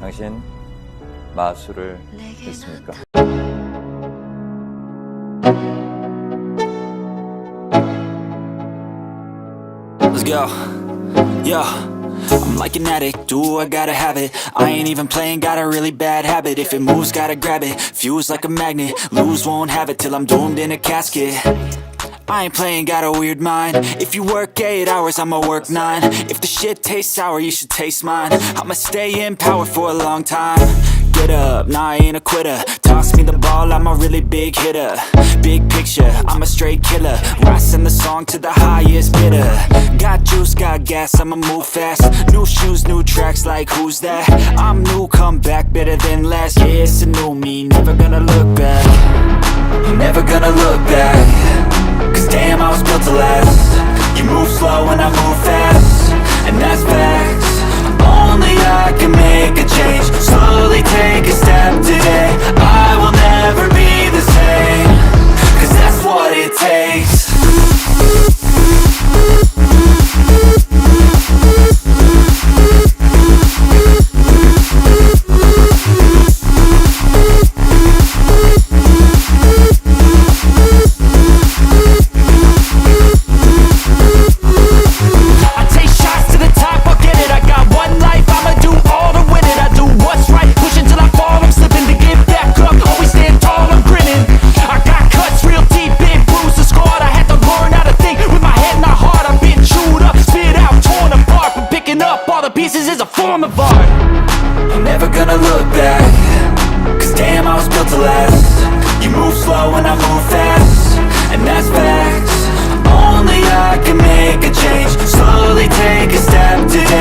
당신 마술을 믿습니까? Let's go. Yo, I'm like an addict, ooh, I gotta have it. I ain't even playing, got a really bad habit. If it moves, gotta grab it. Fuse like a magnet, lose, won't have it till I'm doomed in a casket. I ain't playing, got a weird mind. If you work 8 hours, I'ma work 9. If the shit tastes sour, you should taste mine. I'ma stay in power for a long time. Get up, nah, I ain't a quitter. Toss me the ball, I'm a really big hitter. Big picture, I'm a straight killer. Rising the song to the highest bidder. Got juice, got gas, I'ma move fast. New shoes, new tracks, like who's that? I'm new, come back, better than last. Yeah, it's a new me, never gonna look back. I'm never gonna look back. Cause damn, I was built to last. You move slow and I move fast, and that's facts. Only I can make a change. Slowly take a step today. I will never be the same. Cause that's what it takes. Pieces is a form of art. I'm never gonna look back. Cause damn, I was built to last. You move slow and I move fast, and that's facts. Only I can make a change. Slowly take a step today.